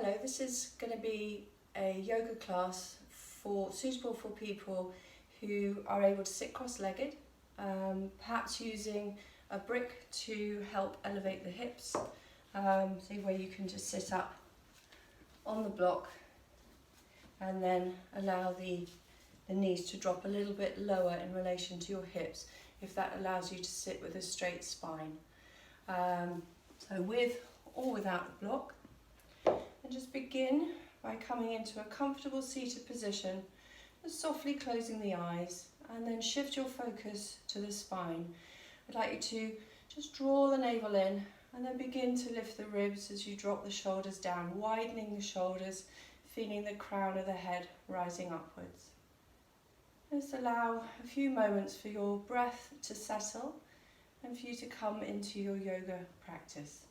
Hello, this is going to be a yoga class suitable for people who are able to sit cross-legged, perhaps using a brick to help elevate the hips, see where you can just sit up on the block and then allow the knees to drop a little bit lower in relation to your hips, if that allows you to sit with a straight spine. So with or without the block. And just begin by coming into a comfortable seated position, just softly closing the eyes, and then shift your focus to the spine. I'd like you to just draw the navel in and then begin to lift the ribs as you drop the shoulders down, widening the shoulders, feeling the crown of the head rising upwards. Just allow a few moments for your breath to settle and for you to come into your yoga practice.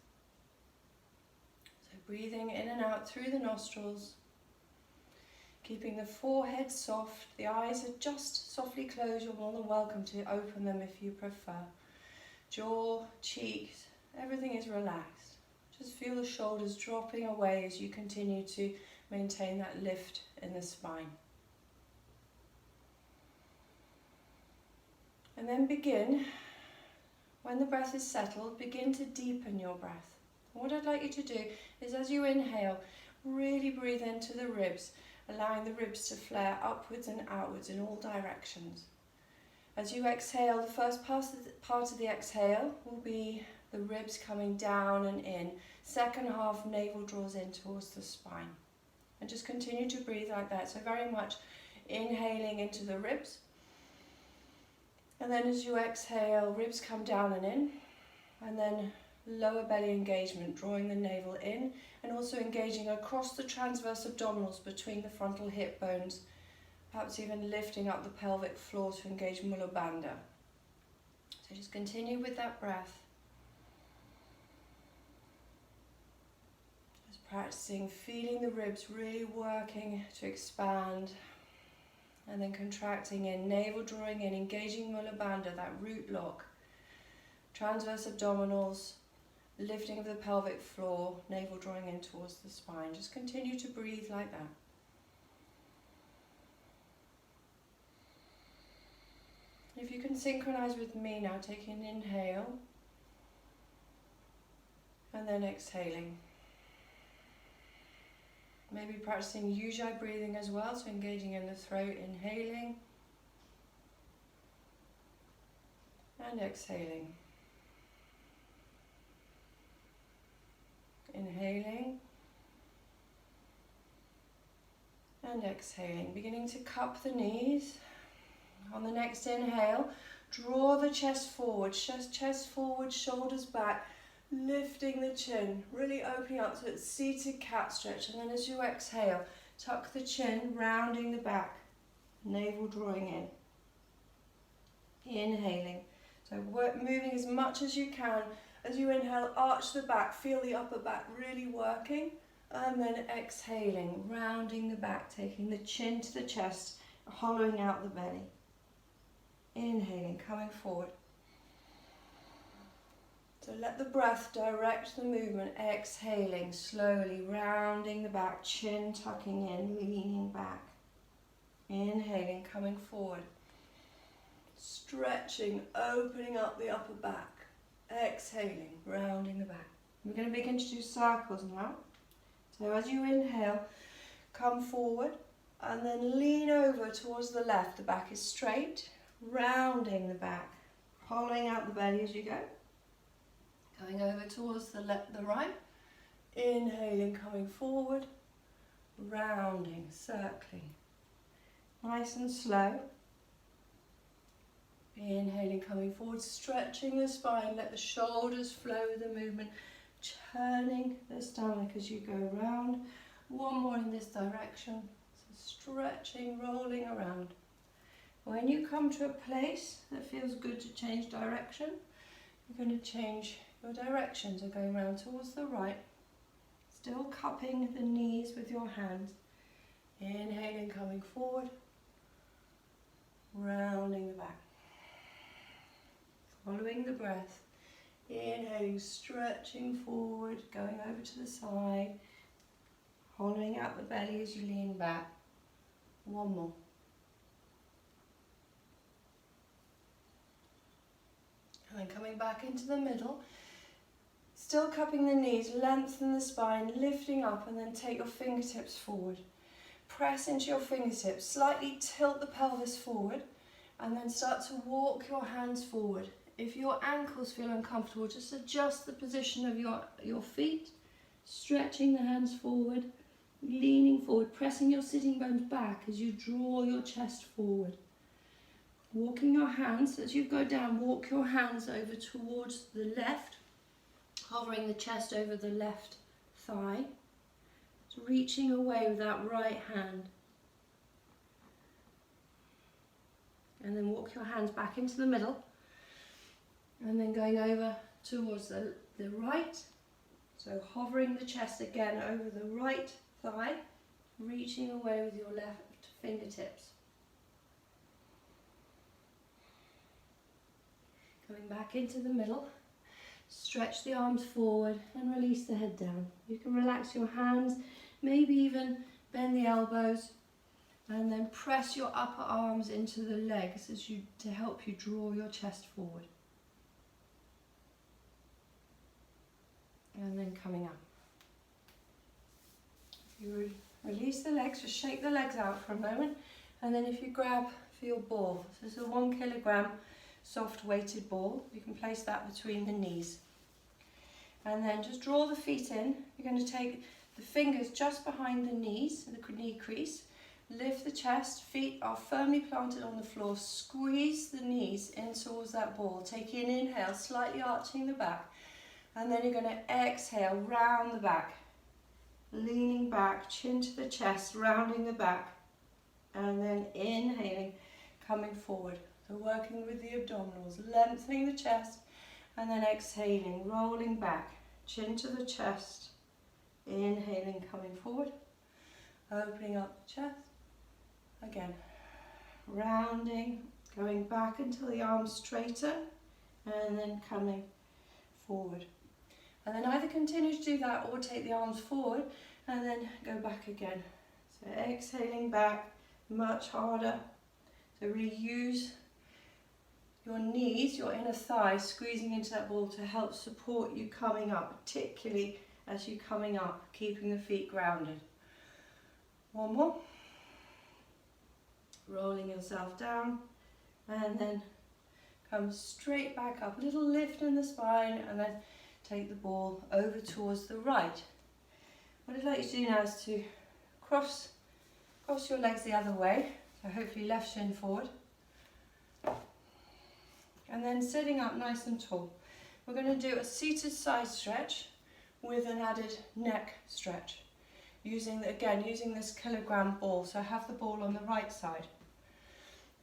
So breathing in and out through the nostrils, keeping the forehead soft, the eyes are just softly closed. You're more than welcome to open them if you prefer. Jaw, cheeks, everything is relaxed. Just feel the shoulders dropping away as you continue to maintain that lift in the spine. And then begin, when the breath is settled, begin to deepen your breath. What I'd like you to do is, as you inhale, really breathe into the ribs, allowing the ribs to flare upwards and outwards in all directions. As you exhale, the first part of the exhale will be the ribs coming down and in. Second half, navel draws in towards the spine. And just continue to breathe like that. So very much inhaling into the ribs. And then as you exhale, ribs come down and in. And then lower belly engagement, drawing the navel in and also engaging across the transverse abdominals between the frontal hip bones, perhaps even lifting up the pelvic floor to engage Mula Bandha. So just continue with that breath. Just practicing, feeling the ribs really working to expand and then contracting in, navel drawing in, engaging Mula Bandha, that root lock, transverse abdominals, lifting of the pelvic floor, navel drawing in towards the spine. Just continue to breathe like that. If you can synchronize with me now, taking an inhale and then exhaling. Maybe practicing Ujjayi breathing as well, so engaging in the throat, inhaling and exhaling. Inhaling and exhaling, beginning to cup the knees. On the next inhale, draw the chest forward, chest forward, shoulders back, lifting the chin, really opening up so it's seated cat stretch. And then as you exhale, tuck the chin, rounding the back, navel drawing in. Inhaling, so moving as much as you can. As you inhale, arch the back, feel the upper back really working, and then exhaling, rounding the back, taking the chin to the chest, hollowing out the belly. Inhaling, coming forward. So let the breath direct the movement, exhaling, slowly rounding the back, chin tucking in, leaning back. Inhaling, coming forward. Stretching, opening up the upper back. Exhaling, rounding the back. We're going to begin to do circles now. So as you inhale, come forward and then lean over towards the left. The back is straight, rounding the back, hollowing out the belly as you go. Going over towards the right. Inhaling, coming forward, rounding, circling. Nice and slow. Inhaling, coming forward, stretching the spine, let the shoulders flow with the movement, turning the stomach as you go round. One more in this direction, so stretching, rolling around. When you come to a place that feels good to change direction, you're going to change your direction, so going round towards the right, still cupping the knees with your hands. Inhaling, coming forward, rounding the back. Following the breath, inhaling, stretching forward, going over to the side, Hollowing out the belly as you lean back. One more. And then coming back into the middle. Still cupping the knees, lengthen the spine, lifting up, and then take your fingertips forward. Press into your fingertips, slightly tilt the pelvis forward, and then start to walk your hands forward. If your ankles feel uncomfortable, just adjust the position of your feet, stretching the hands forward, leaning forward, pressing your sitting bones back as you draw your chest forward. Walking your hands, as you go down, walk your hands over towards the left, hovering the chest over the left thigh, reaching away with that right hand. And then walk your hands back into the middle, and then going over towards the right. So hovering the chest again over the right thigh, reaching away with your left fingertips. Coming back into the middle, stretch the arms forward and release the head down. You can relax your hands, maybe even bend the elbows, and then press your upper arms into the legs to help you draw your chest forward. And then coming up. If you release the legs, just shake the legs out for a moment, and then if you grab for your ball, so this is a 1 kilogram soft weighted ball, you can place that between the knees. And then just draw the feet in. You're going to take the fingers just behind the knees, the knee crease, lift the chest, feet are firmly planted on the floor, squeeze the knees in towards that ball, taking an inhale, slightly arching the back. And then you're going to exhale, round the back, leaning back, chin to the chest, rounding the back, and then inhaling, coming forward. So working with the abdominals, lengthening the chest, and then exhaling, rolling back, chin to the chest, inhaling, coming forward, opening up the chest, again, rounding, going back until the arms straighten, and then coming forward. And then either continue to do that or take the arms forward and then go back again. So exhaling back, much harder. So really use your knees, your inner thighs, squeezing into that ball to help support you coming up, particularly as you're coming up, keeping the feet grounded. One more. Rolling yourself down and then come straight back up, a little lift in the spine, and then take the ball over towards the right. What I'd like you to do now is to cross your legs the other way, so hopefully left shin forward. And then sitting up nice and tall. We're going to do a seated side stretch with an added neck stretch. Using this kilogram ball, so have the ball on the right side.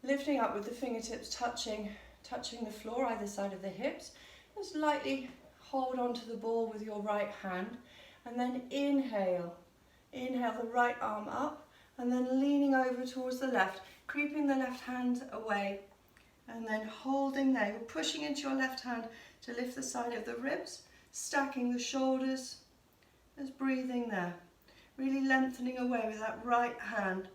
Lifting up with the fingertips touching the floor, either side of the hips. Just lightly hold onto the ball with your right hand, and then inhale the right arm up, and then leaning over towards the left, creeping the left hand away, and then holding there. You're pushing into your left hand to lift the side of the ribs, stacking the shoulders, just breathing there. Really lengthening away with that right hand,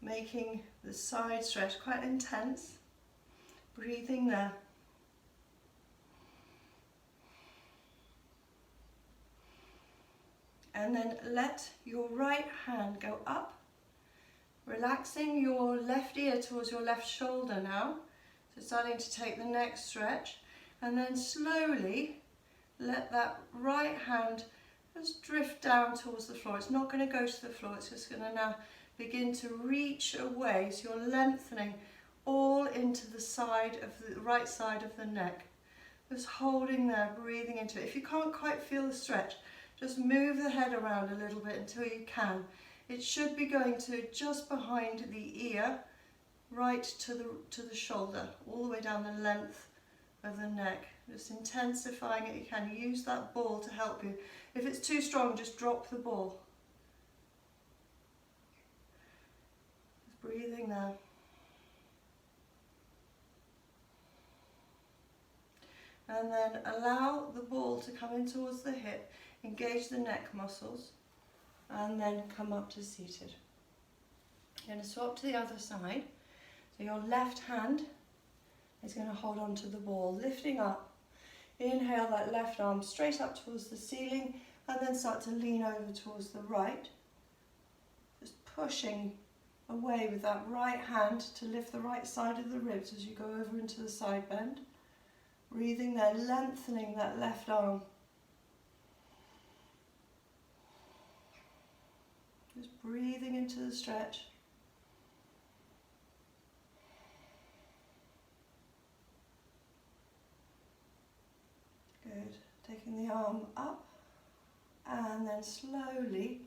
making the side stretch quite intense. Breathing there. And then let your right hand go up, relaxing your left ear towards your left shoulder now. So starting to take the neck stretch, and then slowly let that right hand just drift down towards the floor. It's not going to go to the floor, it's just going to now begin to reach away. So you're lengthening all into the side of the right side of the neck. Just holding there, breathing into it. If you can't quite feel the stretch, just move the head around a little bit until you can. It should be going to just behind the ear, right to the shoulder, all the way down the length of the neck. Just intensifying it. You can use that ball to help you. If it's too strong, just drop the ball. Just breathing there. And then allow the ball to come in towards the hip. Engage the neck muscles. and then come up to seated. You're going to swap to the other side. So your left hand is going to hold on to the ball, lifting up. Inhale that left arm straight up towards the ceiling, and then start to lean over towards the right. Just pushing away with that right hand to lift the right side of the ribs as you go over into the side bend. Breathing there, lengthening that left arm. Just breathing into the stretch. Good. Taking the arm up, and then slowly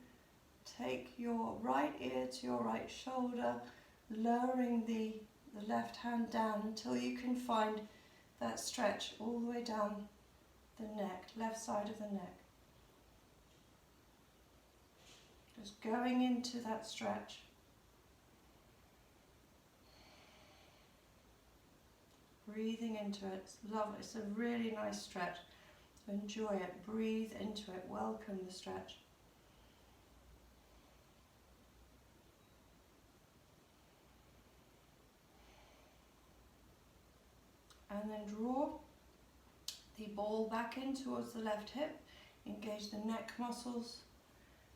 take your right ear to your right shoulder, lowering the left hand down until you can find that stretch all the way down the neck, left side of the neck. Just going into that stretch. Breathing into it. It's lovely. It's a really nice stretch. So enjoy it. Breathe into it. Welcome the stretch. And then draw the ball back in towards the left hip. Engage the neck muscles.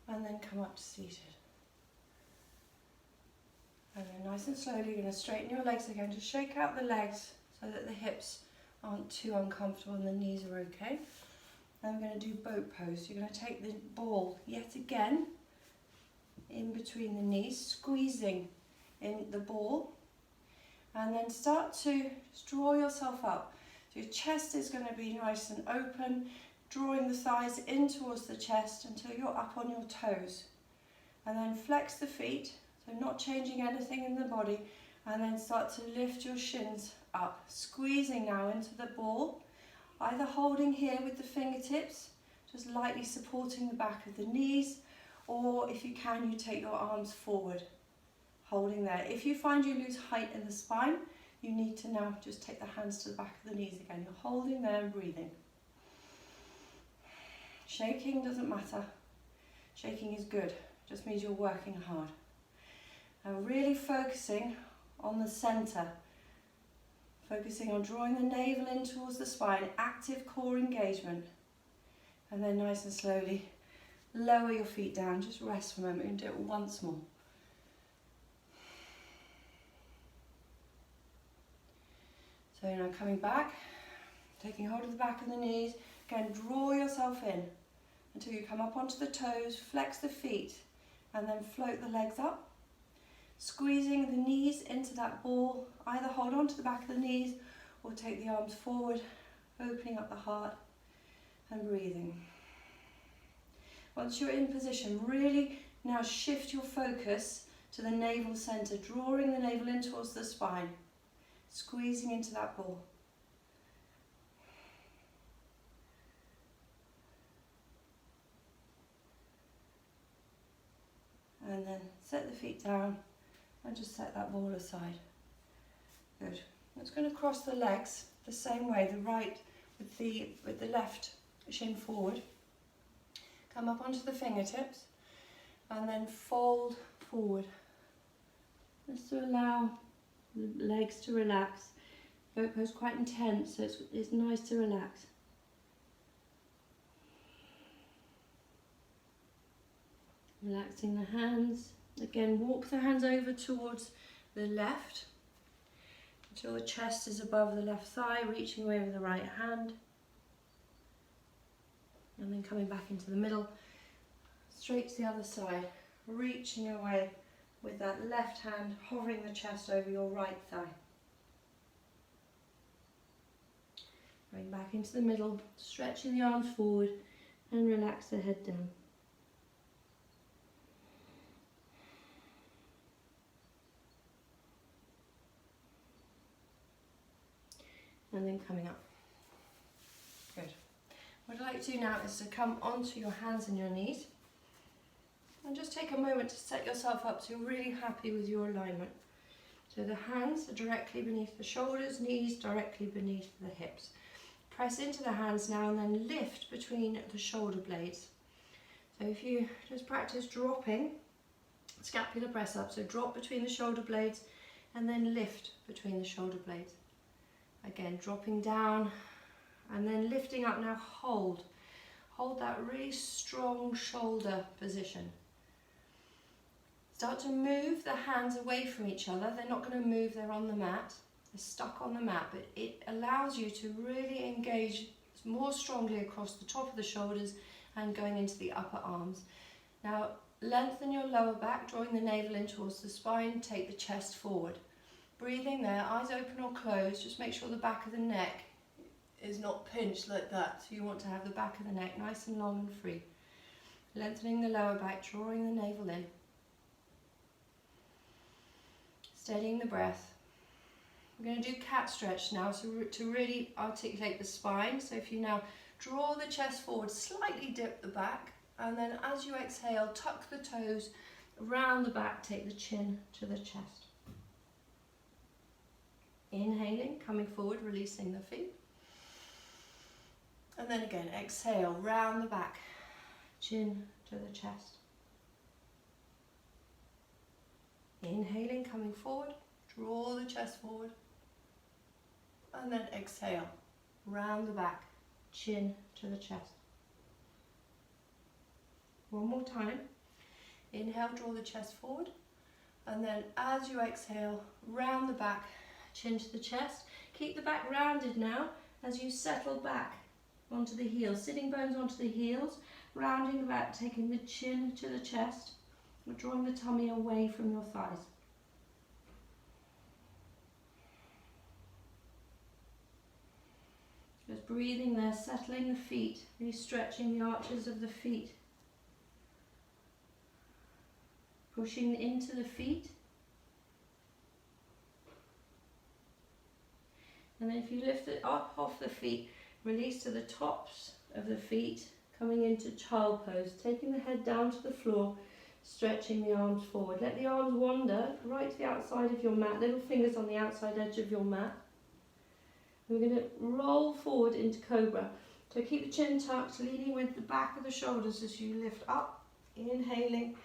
And then come up to seated. And then nice and slowly you're going to straighten your legs again. Just shake out the legs so that the hips aren't too uncomfortable and the knees are okay. And we're going to do boat pose. You're going to take the ball yet again in between the knees, squeezing in the ball. And then start to just draw yourself up. So your chest is going to be nice and open, drawing the thighs in towards the chest until you're up on your toes. And then flex the feet, so not changing anything in the body. And then start to lift your shins up, squeezing now into the ball, either holding here with the fingertips, just lightly supporting the back of the knees, or if you can, you take your arms forward, holding there. If you find you lose height in the spine, you need to now just take the hands to the back of the knees again. You're holding there and breathing. Shaking doesn't matter. Shaking is good, just means you're working hard. And really focusing on the center. Focusing on drawing the navel in towards the spine, active core engagement. And then nice and slowly lower your feet down, just rest for a moment and do it once more. So now coming back, taking hold of the back of the knees, again draw yourself in until you come up onto the toes, flex the feet and then float the legs up. Squeezing the knees into that ball, either hold on to the back of the knees or take the arms forward, opening up the heart and breathing. Once you're in position, really now shift your focus to the navel center, drawing the navel in towards the spine, squeezing into that ball. And then set the feet down and just set that ball aside. Good. It's going to cross the legs the same way, the right with the left shin forward. Come up onto the fingertips and then fold forward. Just to allow the legs to relax. Boat pose is quite intense, so it's nice to relax. Relaxing the hands. Again, walk the hands over towards the left until the chest is above the left thigh, reaching away with the right hand. And then coming back into the middle, straight to the other side, reaching away with that left hand, hovering the chest over your right thigh. Going back into the middle, stretching the arms forward and relax the head down. And then coming up. Good. What I'd like to do now is to come onto your hands and your knees and just take a moment to set yourself up so you're really happy with your alignment. So the hands are directly beneath the shoulders, knees directly beneath the hips. Press into the hands now and then lift between the shoulder blades. So if you just practice dropping scapular press up, so drop between the shoulder blades and then lift between the shoulder blades. Again, dropping down and then lifting up. Now hold that really strong shoulder position. Start to move the hands away from each other. They're not going to move, they're on the mat. They're stuck on the mat, but it allows you to really engage more strongly across the top of the shoulders and going into the upper arms. Now lengthen your lower back, drawing the navel in towards the spine, take the chest forward. Breathing there, eyes open or closed, just make sure the back of the neck is not pinched like that. So you want to have the back of the neck nice and long and free. Lengthening the lower back, drawing the navel in. Steadying the breath. We're going to do cat stretch now, so to really articulate the spine. So if you now draw the chest forward, slightly dip the back, and then as you exhale, tuck the toes around the back, take the chin to the chest. Inhaling, coming forward, releasing the feet. And then again, exhale, round the back, chin to the chest. Inhaling, coming forward, draw the chest forward. And then exhale, round the back, chin to the chest. One more time. Inhale, draw the chest forward. And then as you exhale, round the back, chin to the chest. Keep the back rounded now as you settle back onto the heels, sitting bones onto the heels, rounding the back, taking the chin to the chest, drawing the tummy away from your thighs. Just breathing there, settling the feet, really stretching the arches of the feet. Pushing into the feet. And then if you lift it up off the feet, release to the tops of the feet, coming into child pose, taking the head down to the floor, stretching the arms forward. Let the arms wander right to the outside of your mat, little fingers on the outside edge of your mat. We're going to roll forward into Cobra. So keep the chin tucked, leaning with the back of the shoulders as you lift up, inhaling,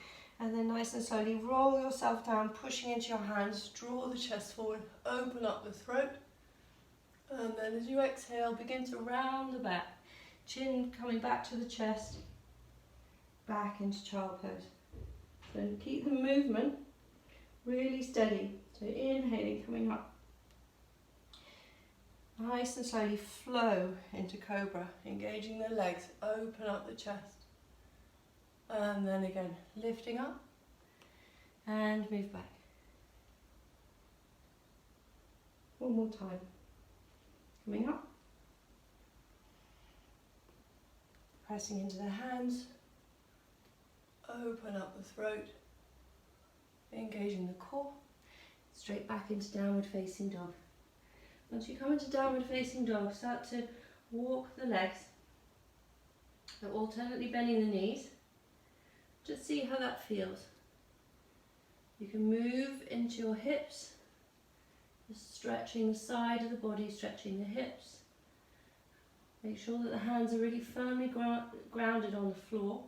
and then nice and slowly roll yourself down, pushing into your hands, draw the chest forward, open up the throat. And then as you exhale, begin to round the back, chin coming back to the chest, back into child pose. So keep the movement really steady. So inhaling, coming up. Nice and slowly flow into Cobra, engaging the legs, open up the chest. And then again, lifting up and move back. One more time. Coming up. Pressing into the hands. Open up the throat. Engaging the core. Straight back into downward facing dog. Once you come into downward facing dog, start to walk the legs. So alternately bending the knees. Just see how that feels. You can move into your hips, just stretching the side of the body, stretching the hips. Make sure that the hands are really firmly grounded on the floor.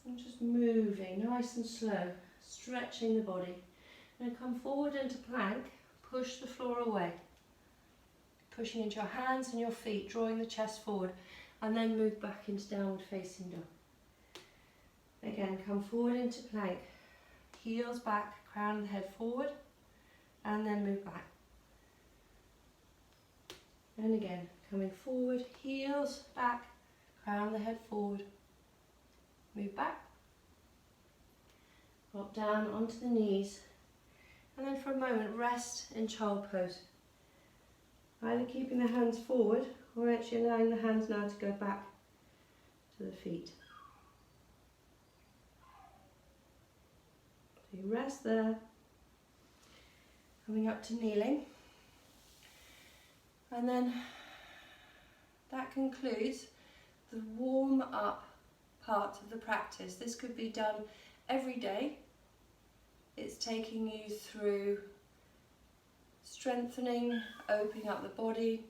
And just moving nice and slow, stretching the body. And come forward into plank, push the floor away. Pushing into your hands and your feet, drawing the chest forward, and then move back into downward facing dog. Again, come forward into plank, heels back, crown of the head forward, and then move back. And again, coming forward, heels back, crown of the head forward, move back, drop down onto the knees, and then for a moment rest in child pose. Either keeping the hands forward or actually allowing the hands now to go back to the feet. So you rest there, coming up to kneeling, and then that concludes the warm up part of the practice. This could be done every day. It's taking you through strengthening, opening up the body,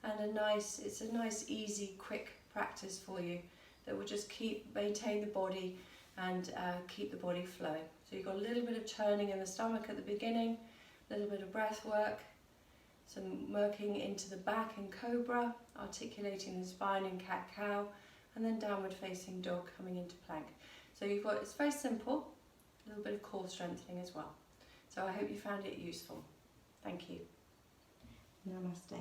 and it's a nice, easy, quick practice for you. that will just maintain the body and keep the body flowing. So you've got a little bit of churning in the stomach at the beginning, a little bit of breath work, some working into the back in Cobra, articulating the spine in cat-cow, and then downward facing dog coming into plank. So it's very simple, a little bit of core strengthening as well. So I hope you found it useful. Thank you. Namaste.